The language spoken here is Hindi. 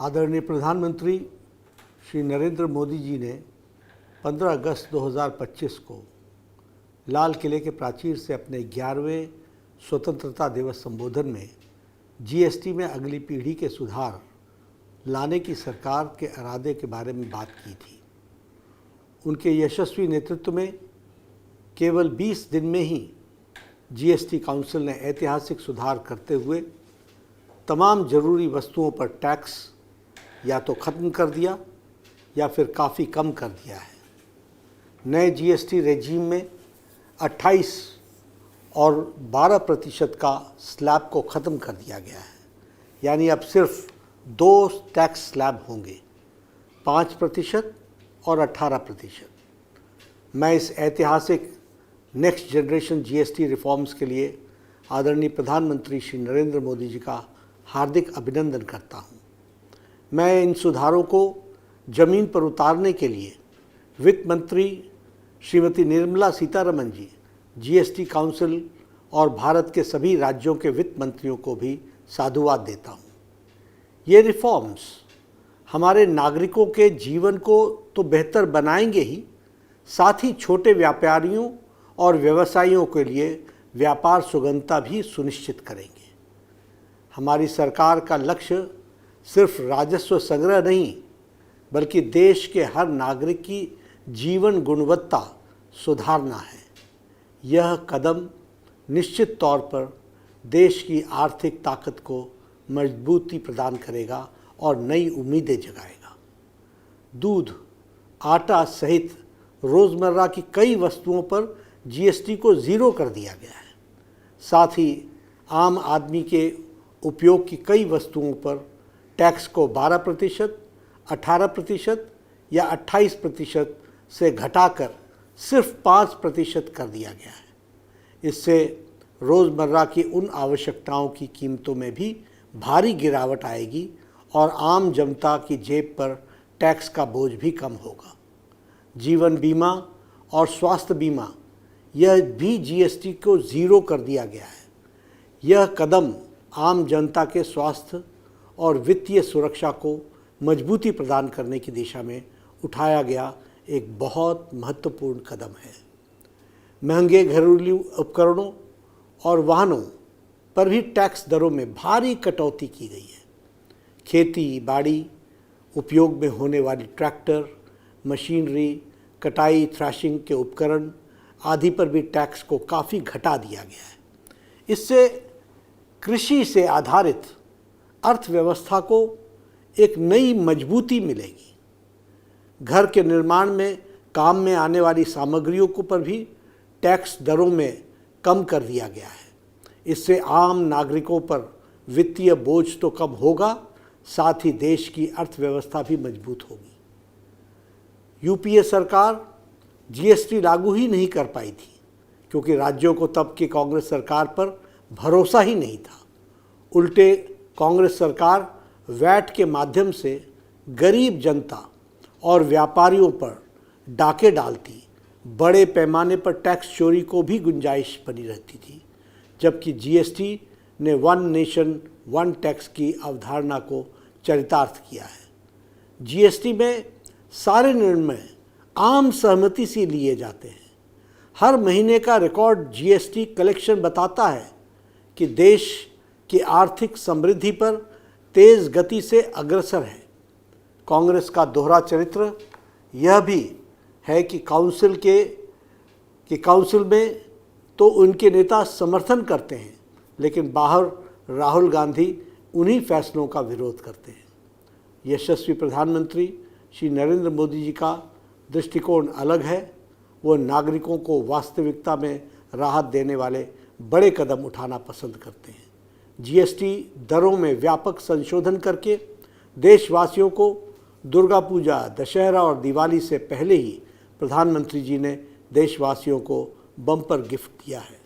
आदरणीय प्रधानमंत्री श्री नरेंद्र मोदी जी ने 15 अगस्त 2025 को लाल किले के प्राचीर से अपने 11वें स्वतंत्रता दिवस संबोधन में जीएसटी में अगली पीढ़ी के सुधार लाने की सरकार के इरादे के बारे में बात की थी। उनके यशस्वी नेतृत्व में केवल 20 दिन में ही जीएसटी काउंसिल ने ऐतिहासिक सुधार करते हुए तमाम ज़रूरी वस्तुओं पर टैक्स या तो ख़त्म कर दिया या फिर काफ़ी कम कर दिया है। नए जीएसटी रेजीम में 28 और 12% का स्लैब को ख़त्म कर दिया गया है, यानी अब सिर्फ 2 टैक्स स्लैब होंगे, 5% और 18%। मैं इस ऐतिहासिक नेक्स्ट जनरेशन जीएसटी रिफॉर्म्स के लिए आदरणीय प्रधानमंत्री श्री नरेंद्र मोदी जी का हार्दिक अभिनंदन करता हूँ। मैं इन सुधारों को ज़मीन पर उतारने के लिए वित्त मंत्री श्रीमती निर्मला सीतारमण जी, जीएसटी काउंसिल और भारत के सभी राज्यों के वित्त मंत्रियों को भी साधुवाद देता हूँ। ये रिफॉर्म्स हमारे नागरिकों के जीवन को तो बेहतर बनाएंगे ही, साथ ही छोटे व्यापारियों और व्यवसायियों के लिए व्यापार सुगमता भी सुनिश्चित करेंगे। हमारी सरकार का लक्ष्य सिर्फ राजस्व संग्रह नहीं, बल्कि देश के हर नागरिक की जीवन गुणवत्ता सुधारना है। यह कदम निश्चित तौर पर देश की आर्थिक ताकत को मजबूती प्रदान करेगा और नई उम्मीदें जगाएगा। दूध, आटा सहित रोज़मर्रा की कई वस्तुओं पर जीएसटी को ज़ीरो कर दिया गया है। साथ ही आम आदमी के उपयोग की कई वस्तुओं पर टैक्स को 12%, 18% या 28% से घटाकर सिर्फ 5% कर दिया गया है। इससे रोज़मर्रा की उन आवश्यकताओं की कीमतों में भी भारी गिरावट आएगी और आम जनता की जेब पर टैक्स का बोझ भी कम होगा। जीवन बीमा और स्वास्थ्य बीमा, यह भी जीएसटी को ज़ीरो कर दिया गया है। यह कदम आम जनता के स्वास्थ्य और वित्तीय सुरक्षा को मजबूती प्रदान करने की दिशा में उठाया गया एक बहुत महत्वपूर्ण कदम है। महंगे घरेलू उपकरणों और वाहनों पर भी टैक्स दरों में भारी कटौती की गई है। खेती बाड़ी उपयोग में होने वाली ट्रैक्टर, मशीनरी, कटाई थ्रैशिंग के उपकरण आदि पर भी टैक्स को काफ़ी घटा दिया गया है। इससे कृषि से आधारित अर्थव्यवस्था को एक नई मजबूती मिलेगी। घर के निर्माण में काम में आने वाली सामग्रियों को पर भी टैक्स दरों में कम कर दिया गया है। इससे आम नागरिकों पर वित्तीय बोझ तो कम होगा, साथ ही देश की अर्थव्यवस्था भी मजबूत होगी। यूपीए सरकार जीएसटी लागू ही नहीं कर पाई थी क्योंकि राज्यों को तब की कांग्रेस सरकार पर भरोसा ही नहीं था। उल्टे कांग्रेस सरकार वैट के माध्यम से गरीब जनता और व्यापारियों पर डाके डालती, बड़े पैमाने पर टैक्स चोरी को भी गुंजाइश बनी रहती थी, जबकि जीएसटी ने वन नेशन वन टैक्स की अवधारणा को चरितार्थ किया है। जीएसटी में सारे निर्णय आम सहमति से लिए जाते हैं। हर महीने का रिकॉर्ड जीएसटी कलेक्शन बताता है कि देश की आर्थिक समृद्धि पर तेज़ गति से अग्रसर है। कांग्रेस का दोहरा चरित्र यह भी है कि काउंसिल में तो उनके नेता समर्थन करते हैं, लेकिन बाहर राहुल गांधी उन्हीं फैसलों का विरोध करते हैं। यशस्वी प्रधानमंत्री श्री नरेंद्र मोदी जी का दृष्टिकोण अलग है। वो नागरिकों को वास्तविकता में राहत देने वाले बड़े कदम उठाना पसंद करते हैं। जीएसटी दरों में व्यापक संशोधन करके देशवासियों को दुर्गा पूजा, दशहरा और दिवाली से पहले ही प्रधानमंत्री जी ने देशवासियों को बम्पर गिफ्ट दिया है।